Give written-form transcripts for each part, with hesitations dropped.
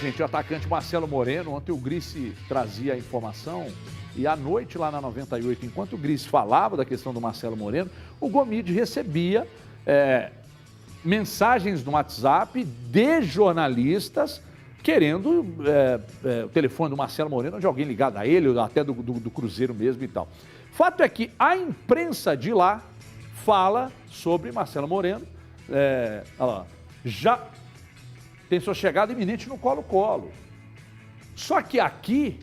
Gente, o atacante Marcelo Moreno, ontem o Grice trazia a informação e à noite lá na 98, enquanto o Grice falava da questão do Marcelo Moreno, o Gomide recebia mensagens no WhatsApp de jornalistas querendo o telefone do Marcelo Moreno, de alguém ligado a ele, ou até do Cruzeiro mesmo e tal. Fato é que a imprensa de lá fala sobre Marcelo Moreno, já tem sua chegada iminente no Colo-Colo. Só que aqui,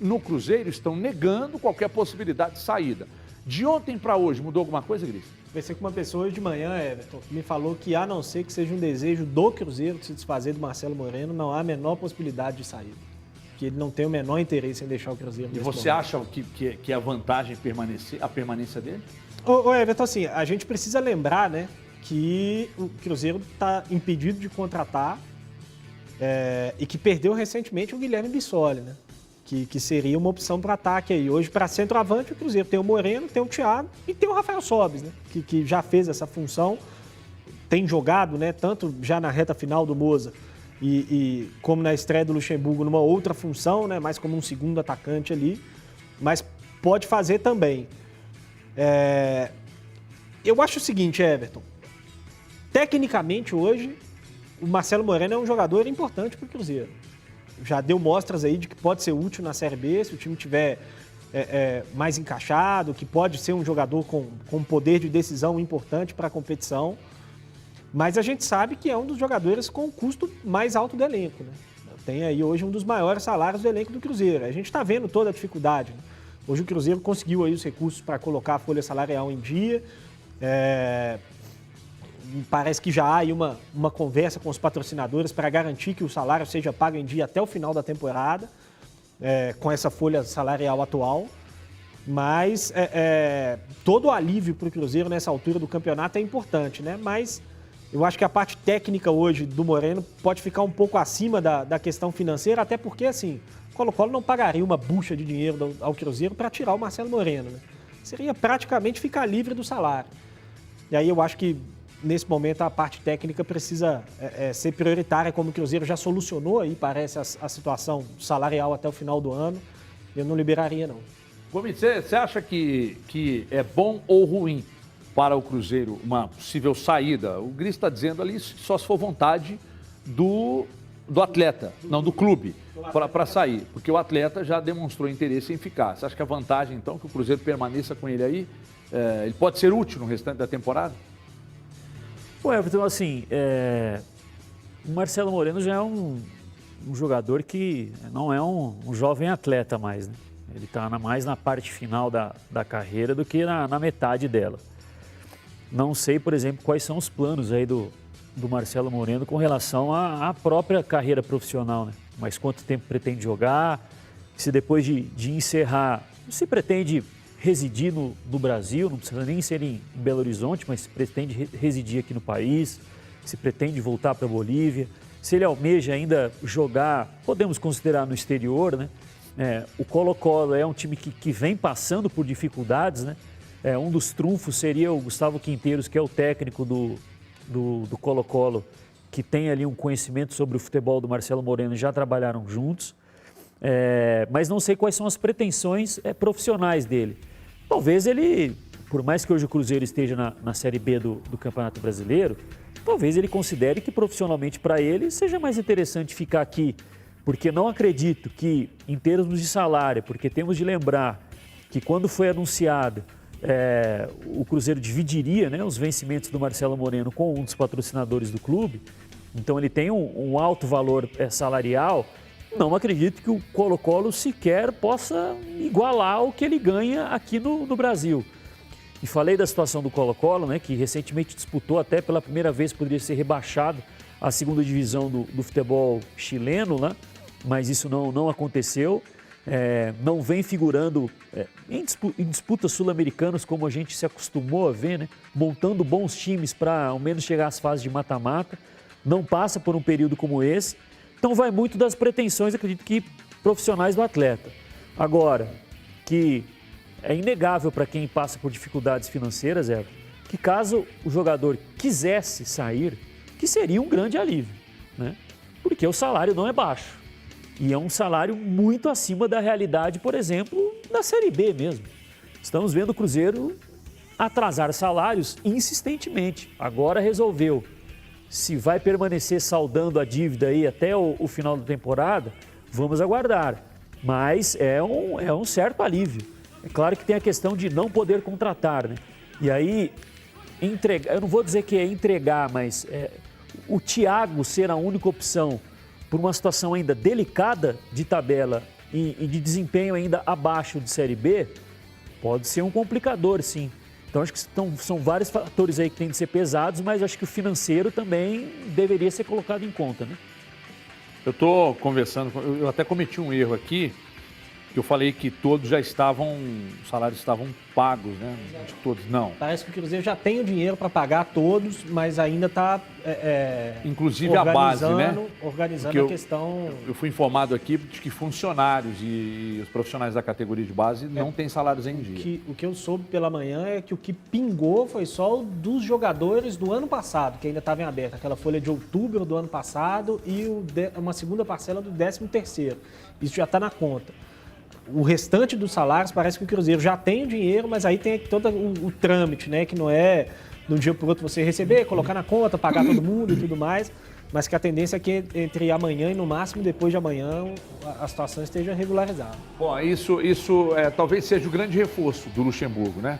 no Cruzeiro, estão negando qualquer possibilidade de saída. De ontem para hoje, mudou alguma coisa, Gris? Conversei com uma pessoa hoje de manhã, Everton, que me falou que, a não ser que seja um desejo do Cruzeiro de se desfazer do Marcelo Moreno, não há a menor possibilidade de saída. Que ele não tem o menor interesse em deixar o Cruzeiro. E você acha que a vantagem é a permanência dele? Ô Everton, assim, a gente precisa lembrar, né, que o Cruzeiro está impedido de contratar e que perdeu recentemente o Guilherme Bissoli, né? Que seria uma opção para ataque aí. Hoje, para centroavante, o Cruzeiro tem o Moreno, tem o Thiago e tem o Rafael Sobis, né? Que já fez essa função, tem jogado, né? Tanto já na reta final do Moza e como na estreia do Luxemburgo, numa outra função, né? Mais como um segundo atacante ali, mas pode fazer também. Eu acho o seguinte, Everton, tecnicamente hoje, o Marcelo Moreno é um jogador importante para o Cruzeiro. Já deu mostras aí de que pode ser útil na Série B, se o time tiver mais encaixado, que pode ser um jogador com poder de decisão importante para a competição. Mas a gente sabe que é um dos jogadores com o custo mais alto do elenco, né? Tem aí hoje um dos maiores salários do elenco do Cruzeiro. A gente está vendo toda a dificuldade, né? Hoje o Cruzeiro conseguiu aí os recursos para colocar a folha salarial em dia. Parece que já há aí uma conversa com os patrocinadores para garantir que o salário seja pago em dia até o final da temporada, com essa folha salarial atual. Mas todo o alívio para o Cruzeiro nessa altura do campeonato é importante, né? Mas eu acho que a parte técnica hoje do Moreno pode ficar um pouco acima da questão financeira, até porque, assim, o Colo-Colo não pagaria uma bucha de dinheiro ao Cruzeiro para tirar o Marcelo Moreno, né? Seria praticamente ficar livre do salário. E aí eu acho que nesse momento a parte técnica precisa ser prioritária, como o Cruzeiro já solucionou aí, parece, a situação salarial até o final do ano. Eu não liberaria, não. Gomes, você acha que é bom ou ruim para o Cruzeiro uma possível saída? O Gris está dizendo ali só se for vontade do atleta, não do clube, para sair. Porque o atleta já demonstrou interesse em ficar. Você acha que a vantagem, então, que o Cruzeiro permaneça com ele aí, ele pode ser útil no restante da temporada? Everton, assim, o Marcelo Moreno já é um jogador que não é um jovem atleta mais, né? Ele está mais na parte final da carreira do que na metade dela. Não sei, por exemplo, quais são os planos aí do Marcelo Moreno com relação à própria carreira profissional, né? Mas quanto tempo pretende jogar, se depois de encerrar, se pretende residir no Brasil, não precisa nem ser em Belo Horizonte, mas se pretende residir aqui no país, se pretende voltar para a Bolívia, se ele almeja ainda jogar, podemos considerar no exterior, né? O Colo-Colo é um time que vem passando por dificuldades, né? Um dos trunfos seria o Gustavo Quinteiros, que é o técnico do Colo-Colo, que tem ali um conhecimento sobre o futebol do Marcelo Moreno, já trabalharam juntos. Mas não sei quais são as pretensões profissionais dele. Talvez ele, por mais que hoje o Cruzeiro esteja na Série B do Campeonato Brasileiro, talvez ele considere que profissionalmente para ele seja mais interessante ficar aqui, porque não acredito que, em termos de salário, porque temos de lembrar que quando foi anunciado, o Cruzeiro dividiria, né, os vencimentos do Marcelo Moreno com um dos patrocinadores do clube, então ele tem um alto valor salarial. Não acredito que o Colo-Colo sequer possa igualar o que ele ganha aqui no Brasil. E falei da situação do Colo-Colo, né, que recentemente disputou até pela primeira vez, poderia ser rebaixado à segunda divisão do futebol chileno, né, mas isso não aconteceu. Não vem figurando em disputas sul-americanas como a gente se acostumou a ver, né, montando bons times para ao menos chegar às fases de mata-mata. Não passa por um período como esse. Então vai muito das pretensões, acredito que profissionais do atleta. Agora, que é inegável para quem passa por dificuldades financeiras, que caso o jogador quisesse sair, que seria um grande alívio, né? porque o salário não é baixo. E é um salário muito acima da realidade, por exemplo, da Série B mesmo. Estamos vendo o Cruzeiro atrasar salários insistentemente. Agora resolveu. Se vai permanecer saldando a dívida aí até o final da temporada, vamos aguardar. Mas é um certo alívio. É claro que tem a questão de não poder contratar, né? E aí, eu não vou dizer que é entregar, mas o Thiago ser a única opção por uma situação ainda delicada de tabela e de desempenho ainda abaixo de Série B, pode ser um complicador, sim. Então, acho que são vários fatores aí que têm de ser pesados, mas acho que o financeiro também deveria ser colocado em conta, né? Eu estou conversando, eu até cometi um erro aqui, que eu falei que todos já estavam, os salários estavam pagos, né? De todos, não. Parece que o Cruzeiro já tem o dinheiro para pagar todos, mas ainda está inclusive a base, né? Organizando a questão. Eu fui informado aqui de que funcionários e os profissionais da categoria de base não têm salários em dia. O que eu soube pela manhã é que o que pingou foi só o dos jogadores do ano passado, que ainda estava em aberto, aquela folha de outubro do ano passado e uma segunda parcela do 13º. Isso já está na conta. O restante dos salários, parece que o Cruzeiro já tem o dinheiro, mas aí tem todo o trâmite, né? Que não é de um dia para o outro você receber, colocar na conta, pagar todo mundo e tudo mais, mas que a tendência é que entre amanhã e no máximo depois de amanhã a situação esteja regularizada. Bom, isso talvez seja o grande reforço do Luxemburgo, né?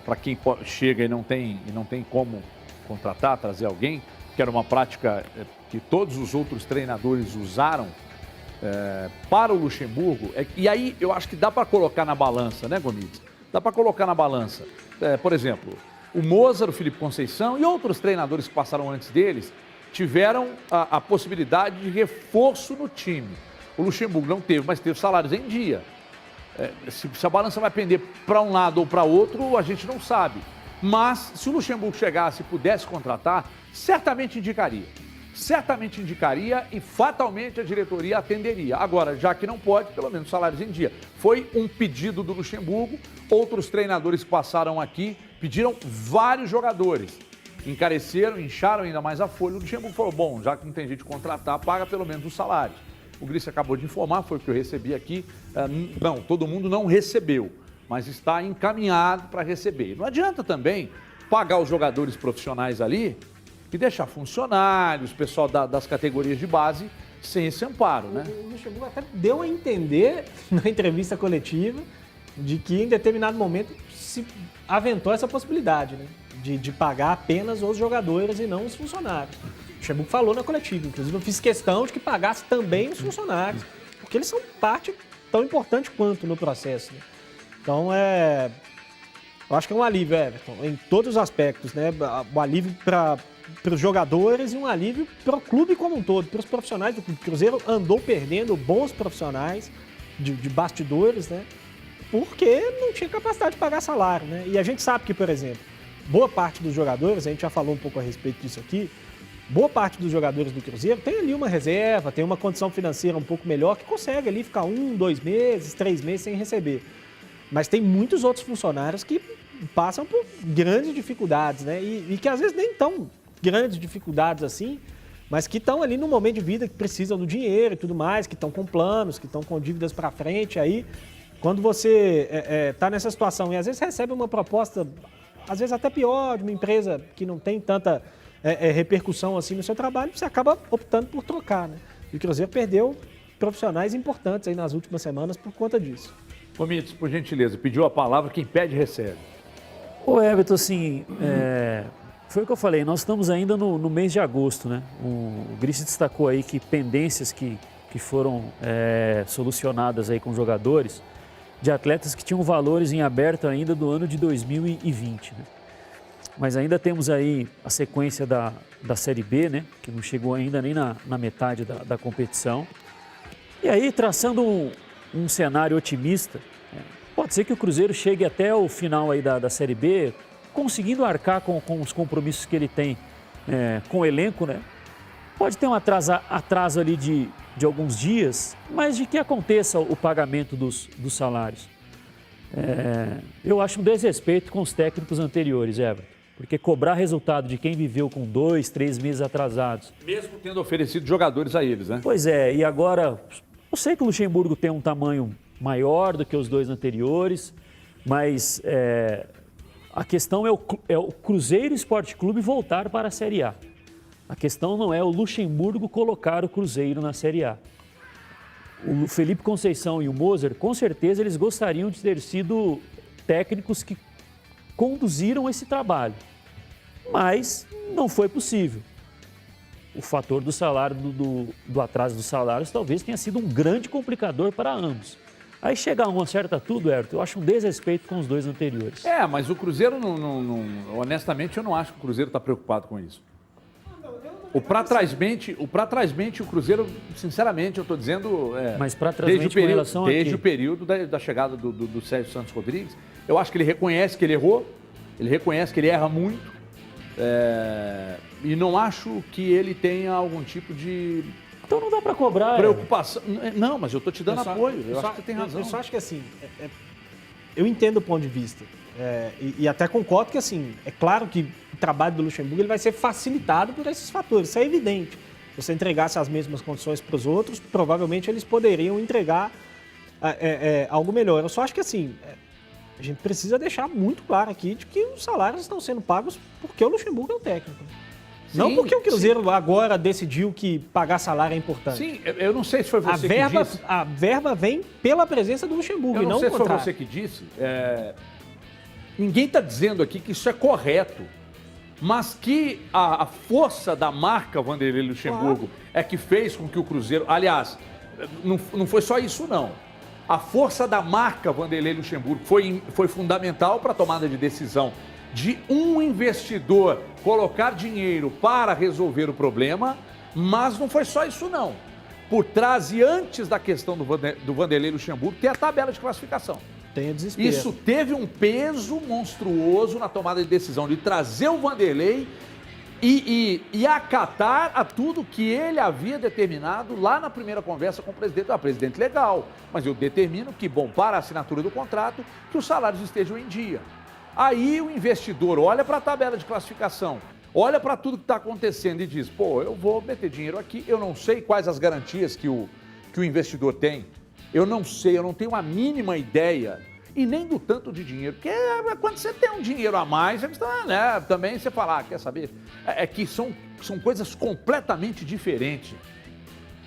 Para quem chega e não tem como contratar, trazer alguém, que era uma prática que todos os outros treinadores usaram, para o Luxemburgo, e aí eu acho que dá para colocar na balança, né, Gomides? Dá para colocar na balança. Por exemplo, o Mozart, o Felipe Conceição e outros treinadores que passaram antes deles tiveram a possibilidade de reforço no time. O Luxemburgo não teve, mas teve salários em dia. Se a balança vai pender para um lado ou para outro, a gente não sabe. Mas se o Luxemburgo chegasse e pudesse contratar, certamente indicaria e fatalmente a diretoria atenderia. Agora, já que não pode, pelo menos salários em dia. Foi um pedido do Luxemburgo, outros treinadores que passaram aqui pediram vários jogadores. Encareceram, incharam ainda mais a folha. O Luxemburgo falou, bom, já que não tem jeito de contratar, paga pelo menos os salários. O Gris acabou de informar, foi o que eu recebi aqui. Não, todo mundo não recebeu, mas está encaminhado para receber. Não adianta também pagar os jogadores profissionais ali e deixar funcionários, pessoal das categorias de base, sem esse amparo, né? O Luxemburgo até deu a entender na entrevista coletiva de que em determinado momento se aventou essa possibilidade, né? De pagar apenas os jogadores e não os funcionários. O Luxemburgo falou na coletiva, inclusive eu fiz questão de que pagasse também os funcionários, porque eles são parte tão importante quanto no processo, né? Então, eu acho que é um alívio, Everton, em todos os aspectos, né? Um alívio para os jogadores e um alívio para o clube como um todo, para os profissionais do clube. O Cruzeiro andou perdendo bons profissionais de bastidores, né? Porque não tinha capacidade de pagar salário, né? E a gente sabe que, por exemplo, boa parte dos jogadores, a gente já falou um pouco a respeito disso aqui, boa parte dos jogadores do Cruzeiro tem ali uma reserva, tem uma condição financeira um pouco melhor, que consegue ali ficar 1, 2 meses, 3 meses sem receber. Mas tem muitos outros funcionários que passam por grandes dificuldades, né? E que às vezes nem tão grandes dificuldades assim, mas que estão ali no momento de vida, que precisam do dinheiro e tudo mais, que estão com planos, que estão com dívidas para frente. Aí, quando você está nessa situação e às vezes recebe uma proposta, às vezes até pior, de uma empresa que não tem tanta repercussão assim no seu trabalho, você acaba optando por trocar, né? E o Cruzeiro perdeu profissionais importantes aí nas últimas semanas por conta disso. Gomides, por gentileza, pediu a palavra, quem pede recebe. Ô Everton, assim, foi o que eu falei, nós estamos ainda no mês de agosto, né? O Gris destacou aí que pendências que foram solucionadas aí com jogadores, de atletas que tinham valores em aberto ainda do ano de 2020, né? Mas ainda temos aí a sequência da Série B, né? Que não chegou ainda nem na metade da competição. E aí, traçando um cenário otimista, pode ser que o Cruzeiro chegue até o final aí da Série B, conseguindo arcar com os compromissos que ele tem com o elenco, né? Pode ter um atraso ali de alguns dias, mas de que aconteça o pagamento dos salários. Eu acho um desrespeito com os técnicos anteriores, Everton. Porque cobrar resultado de quem viveu com 2, 3 meses atrasados. Mesmo tendo oferecido jogadores a eles, né? Pois é, e agora, eu sei que o Luxemburgo tem um tamanho maior do que os 2 anteriores, mas a questão é o Cruzeiro Esporte Clube voltar para a Série A. A questão não é o Luxemburgo colocar o Cruzeiro na Série A. O Felipe Conceição e o Moser, com certeza, eles gostariam de ter sido técnicos que conduziram esse trabalho, mas não foi possível. O fator do salário, do atraso dos salários, talvez tenha sido um grande complicador para ambos. Aí chega um, acerta tudo, Everton, eu acho um desrespeito com os 2 anteriores. Mas o Cruzeiro, honestamente, eu não acho que o Cruzeiro está preocupado com isso. O pra trás mente, o Cruzeiro, sinceramente, eu estou dizendo... Mas pra trás mente com relação a desde o período da chegada do Sérgio Santos Rodrigues, eu acho que ele reconhece que ele errou, ele reconhece que ele erra muito, e não acho que ele tenha algum tipo de... Então não dá para cobrar. Preocupação. Não, mas eu estou te dando apoio, eu acho que você tem razão. Eu só acho que assim, eu entendo o ponto de vista, e até concordo que assim, é claro que o trabalho do Luxemburgo ele vai ser facilitado por esses fatores, isso é evidente. Se você entregasse as mesmas condições para os outros, provavelmente eles poderiam entregar algo melhor. Eu só acho que assim, a gente precisa deixar muito claro aqui de que os salários estão sendo pagos porque o Luxemburgo é o técnico. Sim, não porque o Cruzeiro agora decidiu que pagar salário é importante. Sim, eu não sei se foi você que disse. A verba vem pela presença do Luxemburgo, e não o contrário. Eu não sei se foi você que disse. Ninguém está dizendo aqui que isso é correto, mas que a força da marca Vanderlei Luxemburgo é que fez com que o Cruzeiro... Aliás, não foi só isso, não. A força da marca Vanderlei Luxemburgo foi fundamental para a tomada de decisão de um investidor colocar dinheiro para resolver o problema, mas não foi só isso não. Por trás e antes da questão do Vanderlei Luxemburgo tem a tabela de classificação. Tem desespero. Isso teve um peso monstruoso na tomada de decisão de trazer o Vanderlei e acatar a tudo que ele havia determinado lá na primeira conversa com o presidente. Presidente, legal, mas eu determino que, para a assinatura do contrato, que os salários estejam em dia. Aí o investidor olha para a tabela de classificação, olha para tudo que está acontecendo e diz, eu vou meter dinheiro aqui, eu não sei quais as garantias que o investidor tem, eu não sei, eu não tenho a mínima ideia, e nem do tanto de dinheiro, porque quando você tem um dinheiro a mais, também você fala, quer saber? Que são coisas completamente diferentes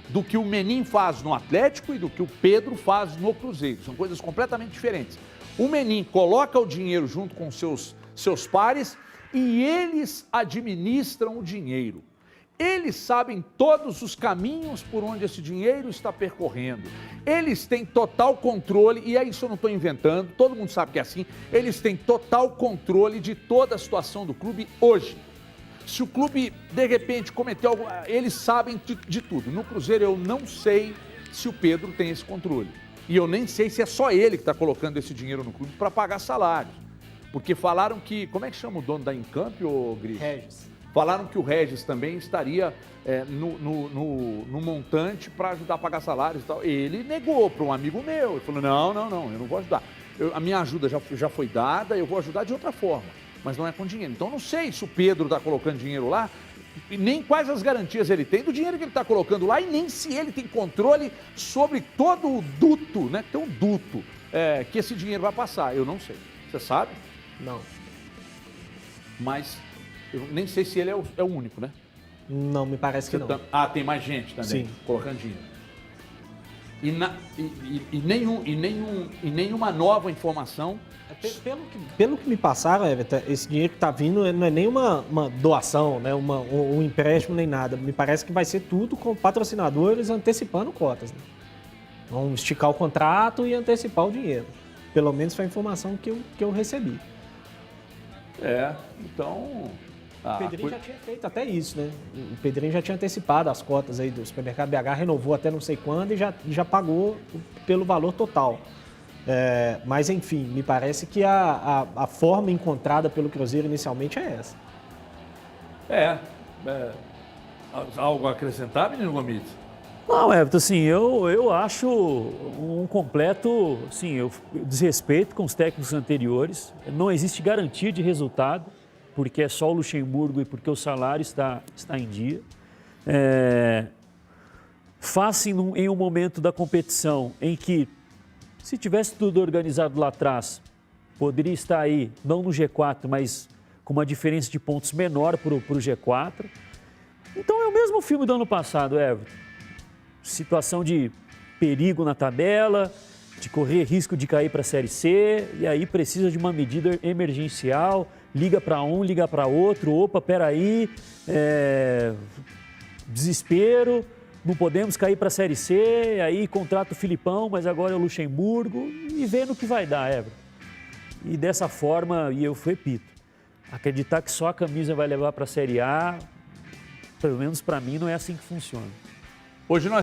do que o Menin faz no Atlético e do que o Pedro faz no Cruzeiro, são coisas completamente diferentes. O Menin coloca o dinheiro junto com seus pares e eles administram o dinheiro. Eles sabem todos os caminhos por onde esse dinheiro está percorrendo. Eles têm total controle, e isso eu não estou inventando, todo mundo sabe que é assim, eles têm total controle de toda a situação do clube hoje. Se o clube, de repente, cometeu algo, eles sabem de tudo. No Cruzeiro eu não sei se o Pedro tem esse controle. E eu nem sei se é só ele que está colocando esse dinheiro no clube para pagar salários. Porque falaram que... Como é que chama o dono da Encamp, Gris? Regis. Falaram que o Regis também estaria no montante para ajudar a pagar salários e tal. Ele negou para um amigo meu. Ele falou, não, eu não vou ajudar. A minha ajuda já foi dada, eu vou ajudar de outra forma. Mas não é com dinheiro. Então, não sei se o Pedro está colocando dinheiro lá, e nem quais as garantias ele tem do dinheiro que ele está colocando lá, e nem se ele tem controle sobre todo o duto, né? Tem um duto que esse dinheiro vai passar. Eu não sei. Você sabe? Não. Mas eu nem sei se ele é o único, né? Não, me parece que não. Tem mais gente também colocando dinheiro. E nenhuma nova informação. Pelo que me passaram, Everton, esse dinheiro que está vindo não é nem uma doação, né? Um empréstimo nem nada. Me parece que vai ser tudo com patrocinadores antecipando cotas. Né? Vão esticar o contrato e antecipar o dinheiro. Pelo menos foi a informação que eu recebi. Então... O Pedrinho já tinha feito até isso, né? O Pedrinho já tinha antecipado as cotas aí do Supermercado BH, renovou até não sei quando e já pagou pelo valor total. Mas, enfim, me parece que a forma encontrada pelo Cruzeiro inicialmente é essa. Algo a acrescentar, menino Gomes? Não, Everton, assim, eu acho um completo desrespeito com os técnicos anteriores. Não existe garantia de resultado. porque é só o Luxemburgo e porque o salário está em dia. Fácil em um momento da competição em que, se tivesse tudo organizado lá atrás, poderia estar aí, não no G4, mas com uma diferença de pontos menor para o G4. Então é o mesmo filme do ano passado, Everton. Situação de perigo na tabela, de correr risco de cair para a Série C, e aí precisa de uma medida emergencial, liga para um, liga para outro, opa, peraí, desespero, não podemos cair para a Série C, aí contrata o Filipão, mas agora é o Luxemburgo, e vê no que vai dar, Everton. E dessa forma, e eu repito, acreditar que só a camisa vai levar para a Série A, pelo menos para mim, não é assim que funciona. Hoje nós